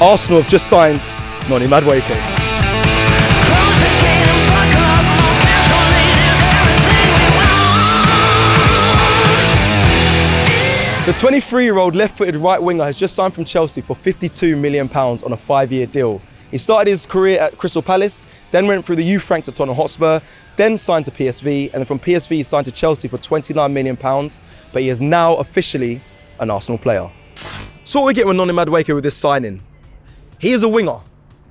Arsenal have just signed Noni Madueke. The 23-year-old left-footed right winger has just signed from Chelsea for £52 million on a 5-year deal. He started his career at Crystal Palace, then went through the youth ranks at Tottenham Hotspur, then signed to PSV, and then from PSV he signed to Chelsea for £29 million, but he is now officially an Arsenal player. So what we get with Noni Madueke with this signing, he is a winger,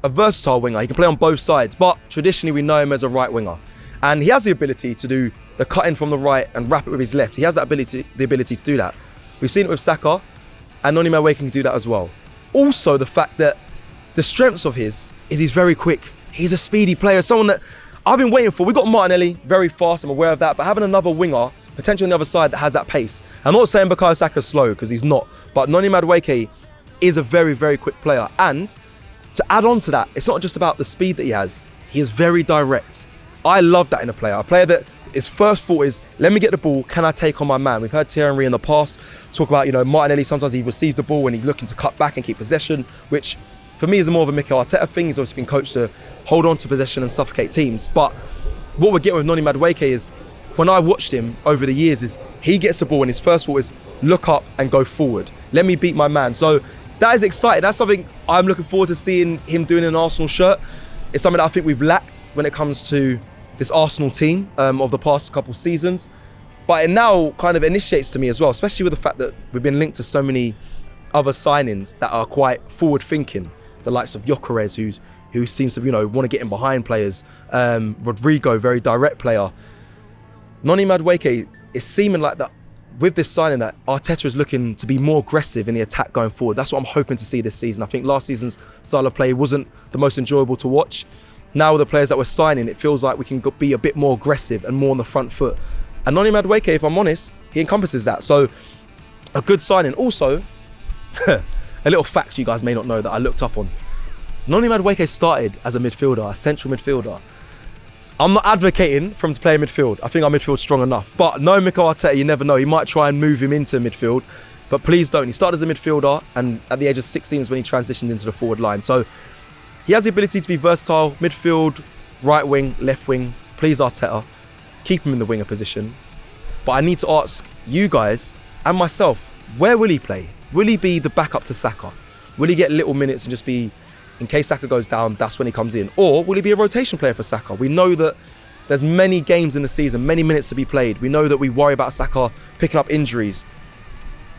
a versatile winger. He can play on both sides, but traditionally we know him as a right winger. And he has the ability to do the cutting from the right and wrap it with his left. He has that ability, the ability to do that. We've seen it with Saka, and Noni Madueke can do that as well. Also, the fact that the strengths of his is he's very quick. He's a speedy player, someone that I've been waiting for. We've got Martinelli, very fast, I'm aware of that, but having another winger, potentially on the other side, that has that pace. I'm not saying Bukayo Saka's slow, because he's not, but Noni Madueke is a very, very quick player. And to add on to that, it's not just about the speed that he is very direct. I love that in a player that his first thought is, let me get the ball, can I take on my man? We've heard Thierry Henry in the past talk about, Martinelli, sometimes he receives the ball and he's looking to cut back and keep possession, which for me is more of a Mikel Arteta thing. He's obviously been coached to hold on to possession and suffocate teams. But what we're getting with Noni Madueke is, when I watched him over the years, is he gets the ball and his first thought is, look up and go forward. Let me beat my man. So that is exciting. That's something I'm looking forward to seeing him doing in an Arsenal shirt. It's something that I think we've lacked when it comes to this Arsenal team of the past couple seasons. But it now kind of initiates to me as well, especially with the fact that we've been linked to so many other signings that are quite forward-thinking. The likes of Gyökeres, who seems to want to get in behind players. Rodrigo, very direct player. Noni Madueke is seeming like that with this signing that Arteta is looking to be more aggressive in the attack going forward. That's what I'm hoping to see this season. I think last season's style of play wasn't the most enjoyable to watch. Now with the players that we're signing, it feels like we can be a bit more aggressive and more on the front foot. And Noni Madueke, if I'm honest, he encompasses that. So a good signing. Also, a little fact you guys may not know that I looked up on. Noni Madueke started as a midfielder, a central midfielder. I'm not advocating for him to play in midfield. I think our midfield's strong enough. But no Mikel Arteta, you never know. He might try and move him into midfield. But please don't. He started as a midfielder, and at the age of 16 is when he transitioned into the forward line. So he has the ability to be versatile, midfield, right wing, left wing. Please, Arteta, keep him in the winger position. But I need to ask you guys and myself, where will he play? Will he be the backup to Saka? Will he get little minutes and just be, in case Saka goes down, that's when he comes in? Or will he be a rotation player for Saka? We know that there's many games in the season, many minutes to be played. We know that we worry about Saka picking up injuries,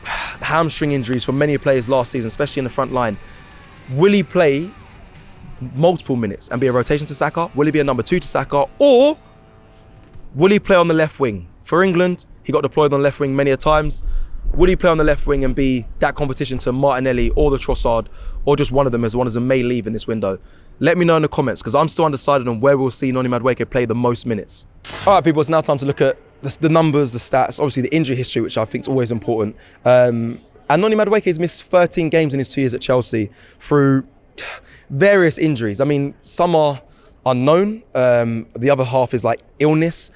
hamstring injuries for many players last season, especially in the front line. Will he play multiple minutes and be a rotation to Saka? Will he be a number 2 to Saka? Or will he play on the left wing? For England, he got deployed on the left wing many a times. Will he play on the left wing and be that competition to Martinelli or the Trossard, or just one of them, as one of them may leave in this window? Let me know in the comments, because I'm still undecided on where we'll see Noni Madueke play the most minutes. All right, people, it's now time to look at the numbers, the stats, obviously the injury history, which I think is always important. And Noni Madueke has missed 13 games in his 2 years at Chelsea through various injuries. I mean, some are unknown. The other half is like illness.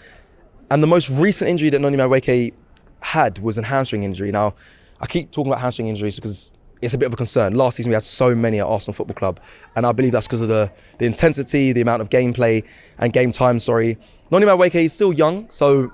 And the most recent injury that Noni Madueke had was a hamstring injury. Now, I keep talking about hamstring injuries because it's a bit of a concern. Last season we had so many at Arsenal Football Club, and I believe that's because of the intensity, the amount of gameplay and game time, Noni Madueke is still young, so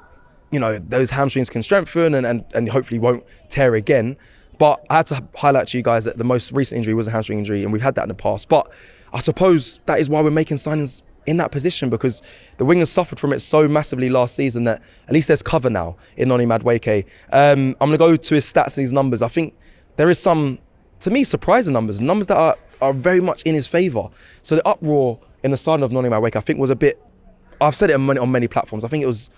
those hamstrings can strengthen and hopefully won't tear again. But I had to highlight to you guys that the most recent injury was a hamstring injury, and we've had that in the past. But I suppose that is why we're making signings in that position, because the wingers suffered from it so massively last season that at least there's cover now in Noni Madueke. I'm going to go to his stats and his numbers. I think there is some, to me, surprising numbers that are very much in his favour. So the uproar in the signing of Noni Madueke, I think, was a bit, I've said it on many platforms, I think it was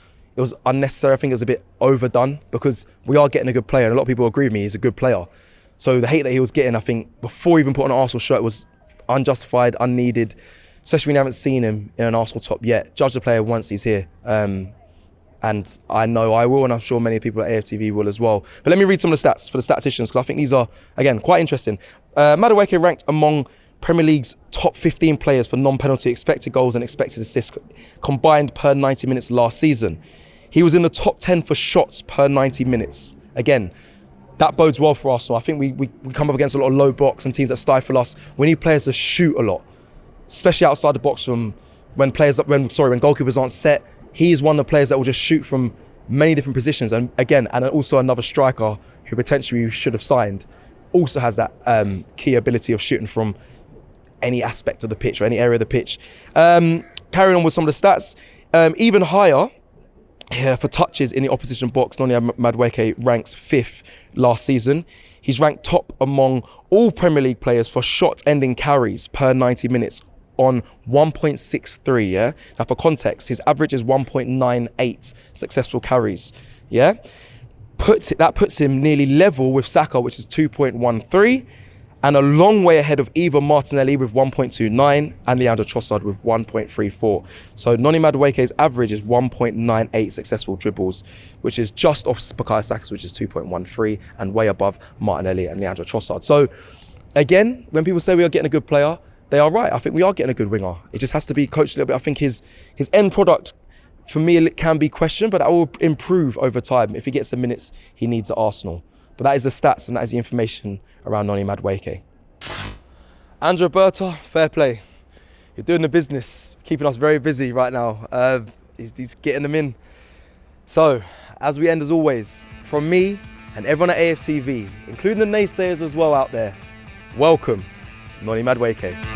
unnecessary. I think it was a bit overdone, because we are getting a good player, and a lot of people agree with me, he's a good player. So the hate that he was getting, I think, before even putting on an Arsenal shirt was unjustified, unneeded, especially when you haven't seen him in an Arsenal top yet. Judge the player once he's here. And I know I will, and I'm sure many people at AFTV will as well. But let me read some of the stats for the statisticians, because I think these are, again, quite interesting. Madueke ranked among Premier League's top 15 players for non-penalty expected goals and expected assists combined per 90 minutes last season. He was in the top 10 for shots per 90 minutes. Again, that bodes well for Arsenal. I think we come up against a lot of low blocks and teams that stifle us. We need players to shoot a lot, especially outside the box from when goalkeepers aren't set. He is one of the players that will just shoot from many different positions. And again, and also another striker who potentially we should have signed also has that key ability of shooting from any aspect of the pitch or any area of the pitch. Carrying on with some of the stats, even higher for touches in the opposition box, Noni Madueke ranks 5th last season. He's ranked top among all Premier League players for shot-ending carries per 90 minutes on 1.63, yeah? Now for context, his average is 1.98 successful carries, yeah? That puts him nearly level with Saka, which is 2.13, and a long way ahead of Eva Martinelli with 1.29 and Leandro Trossard with 1.34. So Noni Madueke's average is 1.98 successful dribbles, which is just off Bukayo Saka's, which is 2.13, and way above Martinelli and Leandro Trossard. So again, when people say we are getting a good player, they are right. I think we are getting a good winger. It just has to be coached a little bit. I think his end product, for me, it can be questioned, but that will improve over time if he gets the minutes he needs at Arsenal. But that is the stats and that is the information around Noni Madueke. Andrea Berta, fair play. You're doing the business, keeping us very busy right now. He's getting them in. So, as we end as always, from me and everyone at AFTV, including the naysayers as well out there, welcome, Noni Madueke.